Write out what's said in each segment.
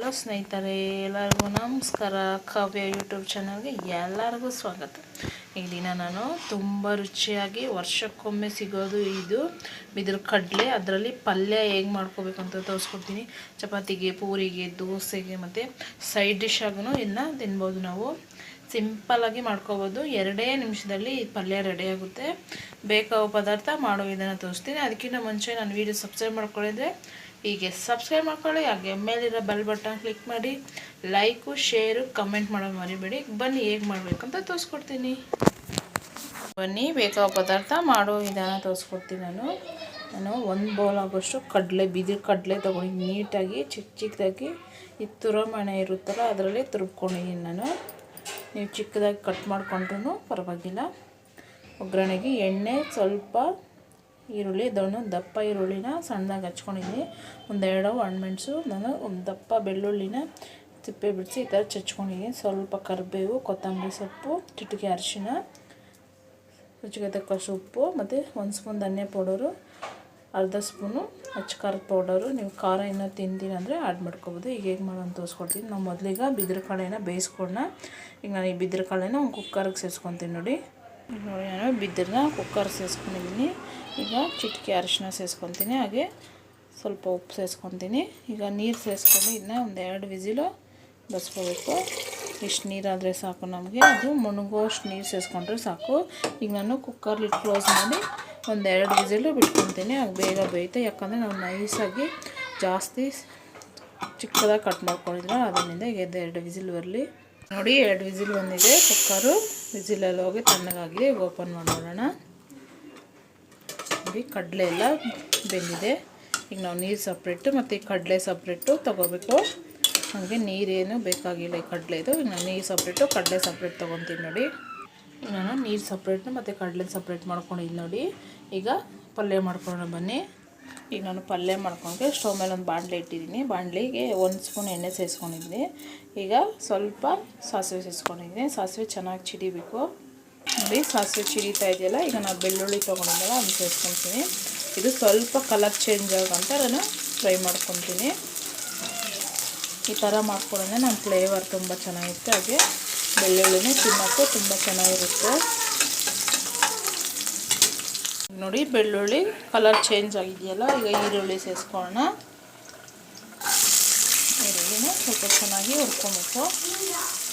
Hello ಸ್ನೇಹಿತರೆ, ಎಲ್ಲರಿಗೂ ನಮಸ್ಕಾರ. ಕಾವ್ಯ ಯೂಟ್ಯೂಬ್ ಚಾನಲ್ಗೆ ಎಲ್ಲರಿಗೂ ಸ್ವಾಗತ. ಈ ದಿನ ನಾನು ತುಂಬ ರುಚಿಯಾಗಿ ವರ್ಷಕ್ಕೊಮ್ಮೆ ಸಿಗೋದು ಇದು ಬಿದಿರು ಕಡಲೆ, ಅದರಲ್ಲಿ ಪಲ್ಯ ಹೇಗೆ ಮಾಡ್ಕೋಬೇಕು ಅಂತ ತೋರಿಸ್ಕೊಡ್ತೀನಿ. ಚಪಾತಿಗೆ, ಪೂರಿಗೆ, ದೋಸೆಗೆ ಮತ್ತು ಸೈಡ್ ಡಿಶ್ ಆಗೂ ಇದನ್ನ ತಿನ್ಬೋದು. ನಾವು ಸಿಂಪಲ್ಲಾಗಿ ಮಾಡ್ಕೋಬೋದು. 2 ನಿಮಿಷದಲ್ಲಿ ಈ ಪಲ್ಯ ರೆಡಿ ಆಗುತ್ತೆ. ಬೇಕಾಗೋ ಪದಾರ್ಥ ಮಾಡೋ ವಿಧಾನ ತೋರಿಸ್ತೀನಿ. ಅದಕ್ಕಿಂತ ಮುಂಚೆ ನಾನು ವೀಡಿಯೋ ಸಬ್ಸ್ಕ್ರೈಬ್ ಮಾಡ್ಕೊಳ್ಳಿದ್ರೆ ಹೀಗೆ ಸಬ್ಸ್ಕ್ರೈಬ್ ಮಾಡ್ಕೊಳ್ಳಿ. ಹಾಗೆ ಮೇಲಿರೋ ಬೆಲ್ ಬಟನ್ ಕ್ಲಿಕ್ ಮಾಡಿ ಲೈಕು, ಶೇರು, ಕಮೆಂಟ್ ಮಾಡೋದು ಮರಿಬೇಡಿ. ಬನ್ನಿ ಹೇಗೆ ಮಾಡಬೇಕಂತ ತೋರಿಸ್ಕೊಡ್ತೀನಿ. ಬನ್ನಿ ಬೇಕಾಗೋ ಪದಾರ್ಥ ಮಾಡೋ ವಿಧಾನ ತೋರಿಸ್ಕೊಡ್ತೀನಿ. ನಾನು 1 ಬೌಲ್ ಆಗೋಷ್ಟು ಕಡಲೆ, ಬಿದಿರು ಕಡಲೆ ತೊಗೊಂಡು ನೀಟಾಗಿ ಚಿಕ್ಕದಾಗಿ ಈ ತುರಮಣೆ ಇರುತ್ತಲ್ಲ ಅದರಲ್ಲಿ ತುರುಬ್ಕೊಂಡಿದ್ದೀನಿ. ನೀವು ಚಿಕ್ಕದಾಗಿ ಕಟ್ ಮಾಡ್ಕೊಂಡ್ರೂ ಪರವಾಗಿಲ್ಲ. ಒಗ್ಗರಣೆಗೆ ಎಣ್ಣೆ, ಸ್ವಲ್ಪ ಈರುಳ್ಳಿ, ದಪ್ಪ ಈರುಳ್ಳಿನ ಸಣ್ಣದಾಗಿ ಹಚ್ಕೊಂಡಿದ್ದೀನಿ. 1-2 ಒಣಮೆಣಸು, ನಾನು ಒಂದು ದಪ್ಪ ಬೆಳ್ಳುಳ್ಳಿನ ಸಿಪ್ಪೆ ಬಿಡಿಸಿ ಈ ಥರ ಚಚ್ಕೊಂಡಿದ್ದೀನಿ. ಸ್ವಲ್ಪ ಕರಿಬೇವು, ಕೊತ್ತಂಬರಿ ಸೊಪ್ಪು, ಚಿಟಿಕೆ ಅರಿಶಿನ, ರುಚಿಗೆ ತಕ್ಕಷ್ಟು ಉಪ್ಪು ಮತ್ತು 1 ಸ್ಪೂನ್ ಧನಿಯಾ ಪೌಡರು, ಅರ್ಧ ಸ್ಪೂನು ಅಚ್ಚಕಾರದ ಪೌಡರು. ನೀವು ಖಾರ ಏನೋ ತಿಂತೀನಿ ಅಂದರೆ ಆ್ಯಡ್ ಮಾಡ್ಕೊಬೋದು. ಈಗ ಹೇಗೆ ಮಾಡೋದು ತೋರಿಸ್ಕೊಡ್ತೀನಿ. ನಾವು ಮೊದಲಿಗೆ ಬಿದಿರು ಕಳೆನ ಬೇಯಿಸ್ಕೊಂಡ. ಈಗ ನಾನು ಈ ಬಿದಿರು ಕಳೆನ ಒಂದು ಕುಕ್ಕರ್ಗೆ ಸೇರಿಸ್ಕೊತೀನಿ. ನೋಡಿ ನಾನು ಬಿದಿರನ್ನ ಕುಕ್ಕರ್ಗೆ ಸೇರಿಸ್ಕೊಂಡಿದ್ದೀನಿ. ಈಗ ಚಿಟಿಕೆ ಅರಿಶಿನ ಸೇರಿಸ್ಕೊತೀನಿ, ಹಾಗೆ ಸ್ವಲ್ಪ ಉಪ್ಪು ಸೇರಿಸ್ಕೊತೀನಿ. ಈಗ ನೀರು ಸೇರಿಸ್ಕೊಂಡು ಇದನ್ನ 1-2 ವಿಸಿಲು ಬಸ್ಕೋಬೇಕು. ಇಷ್ಟು ನೀರಾದರೆ ಸಾಕು ನಮಗೆ, ಅದು ಮುಳುಗೋಷ್ಟು ನೀರು ಸೇರಿಸ್ಕೊಂಡ್ರೆ ಸಾಕು. ಈಗ ನಾನು ಕುಕ್ಕರ್ ಲಿಡ್ ಕ್ಲೋಸ್ ಮಾಡಿ 1-2 ವಿಸಿಲು ಬಿಟ್ಕೊತೀನಿ. ಆಗ ಬೇಗ ಬೇಯುತ್ತೆ. ಯಾಕಂದರೆ ನಾವು ನೈಸಾಗಿ ಜಾಸ್ತಿ ಚಿಕ್ಕದಾಗಿ ಕಟ್ ಮಾಡ್ಕೊಂಡಿದ್ರೆ ಅದರಿಂದ ಈಗ 2 ವಿಸಿಲ್ ಬರಲಿ. ನೋಡಿ 2 ವಿಸಿಲ್ ಬಂದಿದೆ. ಕುಕ್ಕರು ವಿಸಿಲಲ್ಲಿ ಹೋಗಿ ತಣ್ಣಗಾಗಿದೆ. ಈಗ ಓಪನ್ ಮಾಡೋಣ. ನೋಡಿ ಕಡಲೆ ಎಲ್ಲ ಬೆಂದಿದೆ. ಈಗ ನಾವು ನೀರು ಸಪ್ರೇಟು ಮತ್ತು ಈ ಕಡಲೆ ಸಪ್ರೇಟು ತೊಗೋಬೇಕು. ಹಾಗೆ ನೀರೇನು ಬೇಕಾಗಿಲ್ಲ ಈ ಕಡಲೆದು. ಈಗ ನಾನು ನೀರು ಸಪ್ರೇಟು, ಕಡಲೆ ಸಪ್ರೇಟ್ ತೊಗೊತೀನಿ. ನೋಡಿ ಈಗ ನಾನು ನೀರು ಸಪ್ರೇಟ್ನು ಮತ್ತು ಕಡಲೆ ಸಪ್ರೇಟ್ ಮಾಡ್ಕೊಂಡಿದ್ದೀನಿ. ನೋಡಿ ಈಗ ಪಲ್ಯ ಮಾಡ್ಕೊಳ್ಳೋಣ ಬನ್ನಿ. ಈಗ ನಾನು ಪಲ್ಯ ಮಾಡ್ಕೊಂಡ್ರೆ ಸ್ಟವ್ ಮೇಲೆ ಒಂದು ಬಾಣಲೆ ಇಟ್ಟಿದ್ದೀನಿ. ಬಾಣಲೆಗೆ 1 ಸ್ಪೂನ್ ಎಣ್ಣೆ ಸೇರಿಸ್ಕೊಂಡಿದ್ದೀನಿ. ಈಗ ಸ್ವಲ್ಪ ಸಾಸಿವೆ ಸೇರಿಸ್ಕೊಂಡಿದ್ದೀನಿ. ಸಾಸಿವೆ ಚೆನ್ನಾಗಿ ಚಿಡಿಬೇಕು. ನೋಡಿ ಸಾಸಿವೆ ಚಿಡಿತಾ ಇದೆಯಲ್ಲ, ಈಗ ನಾನು ಬೆಳ್ಳುಳ್ಳಿ ತೊಗೊಂಡಿದ್ದಲ್ಲ ಅದನ್ನು ಸೇರಿಸ್ಕೊತೀನಿ. ಇದು ಸ್ವಲ್ಪ ಕಲರ್ ಚೇಂಜ್ ಆಗೋಂತ ನಾನು ಫ್ರೈ ಮಾಡ್ಕೊತೀನಿ. ಈ ಥರ ಮಾಡ್ಕೊಂಡ್ರೆ ನನ್ನ ಫ್ಲೇವರ್ ತುಂಬ ಚೆನ್ನಾಗಿರುತ್ತೆ. ಹಾಗೆ ಬೆಳ್ಳುಳ್ಳಿನೇ ತಿನ್ನೋಕ್ಕೂ ತುಂಬ ಚೆನ್ನಾಗಿರುತ್ತೆ. ನೋಡಿ ಬೆಳ್ಳುಳ್ಳಿ ಕಲರ್ ಚೇಂಜ್ ಆಗಿದೆಯಲ್ಲ, ಈಗ ಈರುಳ್ಳಿ ಸೇರಿಸ್ಕೊಳ್ಳೋಣ. ಈರುಳ್ಳಿನ ಸ್ವಲ್ಪ ಚೆನ್ನಾಗಿ ಹುರ್ಕೊಬೇಕು,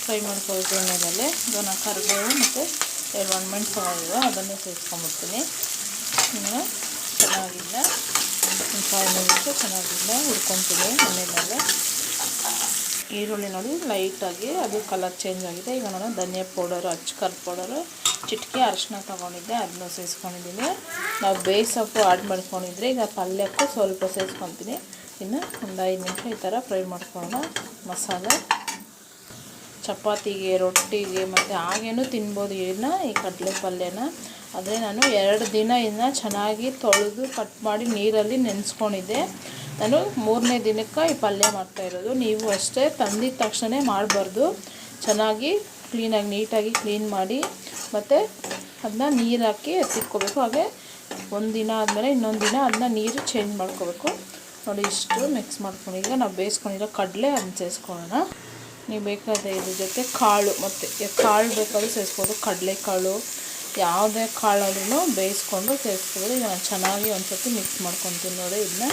ಫ್ರೈ ಮಾಡ್ಕೊಳ್ಬೇಕು ಎಣ್ಣೆಯಲ್ಲಿ. ಈಗ ನಾನು ಕರಿಬೇವು ಮತ್ತು 2 ಒಣಮೆಣಸು ತೊಗೊಂಡಿದ್ದೆ, ಅದನ್ನು ಸೇರಿಸ್ಕೊಂಡ್ಬಿಡ್ತೀನಿ. ಇನ್ನು ಚೆನ್ನಾಗಿಲ್ಲ 5 ನಿಮಿಷ ಚೆನ್ನಾಗಿಲ್ಲ ಹುರ್ಕೊತೀನಿ ಎಣ್ಣೆಯಲ್ಲೇ. ಈರುಳ್ಳಿ ನೋಡಿ ಲೈಟಾಗಿ ಅದು ಕಲರ್ ಚೇಂಜ್ ಆಗಿದೆ. ಈಗ ನಾನು ಧನಿಯಾ ಪೌಡರು, ಅಚ್ಚಕಾರದ ಪೌಡರು, ಚಿಟಿಕೆ ಅರಿಶಿನ ತೊಗೊಂಡಿದ್ದೆ, ಅದನ್ನು ಸೇರಿಸ್ಕೊಂಡಿದ್ದೀನಿ. ನಾವು ಬೇಯಿಸೋಕ್ಕೂ ಆ್ಯಡ್ ಮಾಡ್ಕೊಂಡಿದ್ರೆ ಈಗ ಪಲ್ಯಕ್ಕೂ ಸ್ವಲ್ಪ ಸೇರಿಸ್ಕೊತೀನಿ. ಇನ್ನು 1-5 ನಿಮಿಷ ಈ ಥರ ಫ್ರೈ ಮಾಡ್ಕೊಳ್ಳೋಣ. ಮಸಾಲೆ ಚಪಾತಿಗೆ, ರೊಟ್ಟಿಗೆ ಮತ್ತು ಹಾಗೇನೂ ತಿನ್ಬೋದು ಇದನ್ನ, ಈ ಕಡಲೆ ಪಲ್ಯನ. ಆದರೆ ನಾನು 2 ದಿನ ಇದನ್ನ ಚೆನ್ನಾಗಿ ತೊಳೆದು ಕಟ್ ಮಾಡಿ ನೀರಲ್ಲಿ ನೆನೆಸ್ಕೊಂಡಿದ್ದೆ. ನಾನು 3ನೇ ದಿನಕ್ಕೆ ಈ ಪಲ್ಯ ಮಾಡ್ತಾಯಿರೋದು. ನೀವು ಅಷ್ಟೇ ತಂದಿದ ತಕ್ಷಣ ಮಾಡಬಾರ್ದು. ಚೆನ್ನಾಗಿ ಕ್ಲೀನಾಗಿ ನೀಟಾಗಿ ಕ್ಲೀನ್ ಮಾಡಿ ಮತ್ತು ಅದನ್ನ ನೀರು ಹಾಕಿ ಎತ್ತಿಟ್ಕೋಬೇಕು. ಹಾಗೆ 1 ದಿನ ಆದಮೇಲೆ ಇನ್ನೊಂದು ದಿನ ಅದನ್ನ ನೀರು ಚೇಂಜ್ ಮಾಡ್ಕೋಬೇಕು. ನೋಡಿ ಇಷ್ಟು ಮಿಕ್ಸ್ ಮಾಡ್ಕೊಂಡು ಈಗ ನಾವು ಬೇಯಿಸ್ಕೊಂಡಿರೋ ಕಡಲೆ ಅದನ್ನ ಸೇರಿಸ್ಕೊಳ್ಳೋಣ. ನೀವು ಬೇಕಾದರೆ ಇದ್ರ ಜೊತೆ ಕಾಳು, ಮತ್ತು ಕಾಳು ಬೇಕಾದರೂ ಸೇರಿಸ್ಬೋದು. ಕಡಲೆಕಾಳು ಯಾವುದೇ ಕಾಳಾದ್ರೂ ಬೇಯಿಸ್ಕೊಂಡು ಸೇರಿಸ್ಬೋದು. ಈಗ ನಾನು ಚೆನ್ನಾಗಿ ಒಂದು ಸರ್ತಿ ಮಿಕ್ಸ್ ಮಾಡ್ಕೊತೀನಿ. ನೋಡಿ ಇದನ್ನ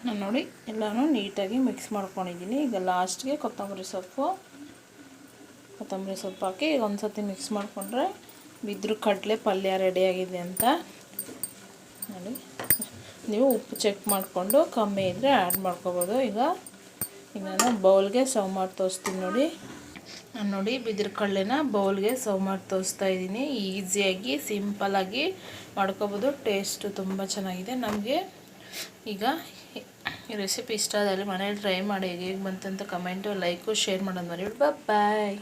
ನಾನು ನೋಡಿ ಎಲ್ಲನೂ ನೀಟಾಗಿ ಮಿಕ್ಸ್ ಮಾಡ್ಕೊಂಡಿದ್ದೀನಿ. ಈಗ ಲಾಸ್ಟ್ಗೆ ಕೊತ್ತಂಬರಿ ಸೊಪ್ಪು ಹಾಕಿ ಈಗ ಒಂದು ಸರ್ತಿ ಮಿಕ್ಸ್ ಮಾಡಿಕೊಂಡ್ರೆ ಬಿದಿರು ಕಡಲೆ ಪಲ್ಯ ರೆಡಿಯಾಗಿದೆ ಅಂತ. ನೋಡಿ ನೀವು ಉಪ್ಪು ಚೆಕ್ ಮಾಡಿಕೊಂಡು ಕಮ್ಮಿ ಇದ್ದರೆ ಆ್ಯಡ್ ಮಾಡ್ಕೊಬೋದು. ಈಗ ನಾನು ಬೌಲ್ಗೆ ಸರ್ವ್ ಮಾಡಿ ತೋರಿಸ್ತೀನಿ. ನೋಡಿ ಬಿದಿರು ಕಡಲೆನ ಬೌಲ್ಗೆ ಸರ್ವ್ ಮಾಡಿ ತೋರಿಸ್ತಾ ಇದ್ದೀನಿ. ಈಸಿಯಾಗಿ ಸಿಂಪಲ್ಲಾಗಿ ಮಾಡ್ಕೋಬೋದು. ಟೇಸ್ಟು ತುಂಬ ಚೆನ್ನಾಗಿದೆ. ನಮಗೆ ಈಗ ಈ ರೆಸಿಪಿ ಇಷ್ಟ ಆದಲ್ಲಿ ಮನೇಲಿ ಟ್ರೈ ಮಾಡಿ ಹೇಗೆ ಬಂತಂತ ಕಮೆಂಟು, ಲೈಕು, ಶೇರ್ ಮಾಡೋದು ಮರಿಬೇಡಿ. ಬಾಯ್.